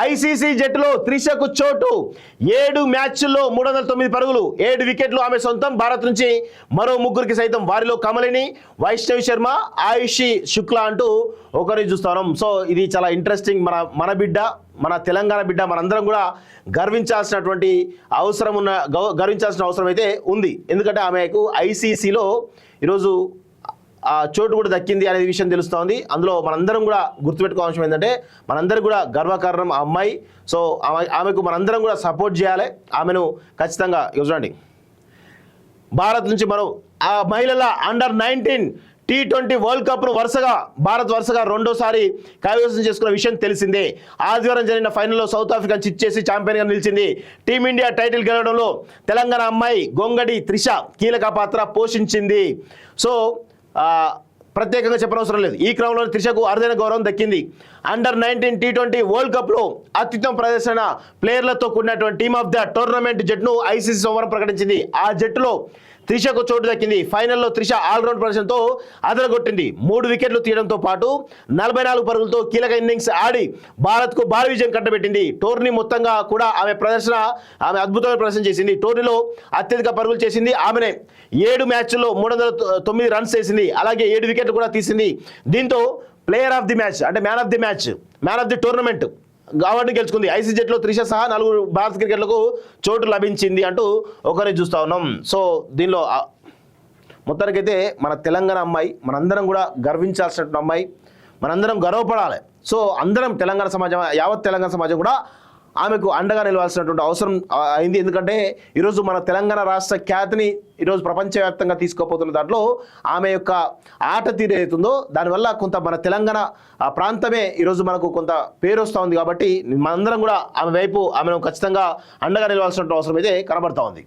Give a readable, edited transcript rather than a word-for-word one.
ICC జట్టులో త్రిషకు చోటు 7 మ్యాచ్ల్లో 309 పరుగులు 7 వికెట్లు ఆమె సొంతం. భారత్ నుంచి మరో ముగ్గురికి సైతం, వారిలో కమలిని, వైష్ణవి శర్మ, ఆయుషి శుక్లా అంటూ ఒకరిని చూస్తాం. సో ఇది చాలా ఇంట్రెస్టింగ్. మన బిడ్డ, మన తెలంగాణ బిడ్డ, మనందరం కూడా గర్వించాల్సిన అవసరం అయితే ఉంది. ఎందుకంటే ఆమెకు ఐసీసీలో ఈరోజు ఆ చోటు కూడా దక్కింది అనే విషయం తెలుస్తోంది. అందులో మనందరం కూడా గుర్తుపెట్టుకోవాల్సిన విషయం ఏంటంటే, మనందరం కూడా గర్వకారణం ఆ అమ్మాయి. సో ఆమెకు మనందరం కూడా సపోర్ట్ చేయాలి. ఆమెను ఖచ్చితంగా చూడండి, భారత్ నుంచి మరో ఆ మహిళల అండర్-19 T20 వరల్డ్ కప్ను భారత్ వరుసగా రెండోసారి కైవసం చేసుకున్న విషయం తెలిసిందే. ఆదివారం జరిగిన ఫైనల్లో సౌత్ ఆఫ్రికాను చిట్ చేసి ఛాంపియన్గా నిలిచింది. టీమిండియా టైటిల్ గెలవడంలో తెలంగాణ అమ్మాయి గొంగడి త్రిష కీలక పాత్ర పోషించింది. సో ప్రత్యేకంగా చెప్పనవసరం లేదు. ఈ క్రమంలో త్రిషకు అరుదైన గౌరవం దక్కింది. అండర్-19 T20 వరల్డ్ కప్లో అత్యుత్తమ ప్రదర్శన ప్లేయర్లతో కూడినటువంటి టీమ్ ఆఫ్ ద టోర్నమెంట్ జట్టును ఐసీసీ సోమవారం ప్రకటించింది. ఆ జట్టులో త్రిషకు చోటు దక్కింది. ఫైనల్లో త్రిష ఆల్రౌండ్ ప్రదర్శనతో అదరగొట్టింది. 3 వికెట్లు తీయడంతో పాటు 44 పరుగులతో కీలక ఇన్నింగ్స్ ఆడి భారత్కు భారీ విజయం కట్టబెట్టింది. టోర్నీ మొత్తంగా కూడా ఆమె అద్భుతమైన ప్రదర్శన చేసింది. టోర్నీలో అత్యధిక పరుగులు చేసింది ఆమెనే. 7 మ్యాచ్ల్లో 309 రన్స్ చేసింది. అలాగే 7 వికెట్లు కూడా తీసింది. దీంతో ప్లేయర్ ఆఫ్ ది మ్యాచ్, అంటే మ్యాన్ ఆఫ్ ది టోర్నమెంట్ అవార్డుని గెలుచుకుంది. ఐసీసీ జట్టులో త్రిష సహా 4 భారత క్రికెట్లకు చోటు లభించింది అంటూ ఒకరిని చూస్తా ఉన్నాం. సో దీనిలో మొత్తానికైతే మన తెలంగాణ అమ్మాయి, మనందరం కూడా గర్వించాల్సినటువంటి అమ్మాయి, మనందరం గర్వపడాలి. సో అందరం తెలంగాణ సమాజం, యావత్ తెలంగాణ సమాజం కూడా ఆమెకు అండగా నిలవాల్సినటువంటి అవసరం అయింది. ఎందుకంటే ఈరోజు మన తెలంగాణ రాష్ట్ర ఖ్యాతిని ఈరోజు ప్రపంచవ్యాప్తంగా తీసుకుపోతున్న దాంట్లో ఆమె యొక్క ఆట తీరు అవుతుందో దానివల్ల కొంత మన తెలంగాణ ప్రాంతమే ఈరోజు మనకు కొంత పేరు వస్తూ ఉంది. కాబట్టి మనందరం కూడా ఆమె వైపు, ఆమెను ఖచ్చితంగా అండగా నిలవాల్సినటువంటి అవసరం అయితే కనబడతా ఉంది.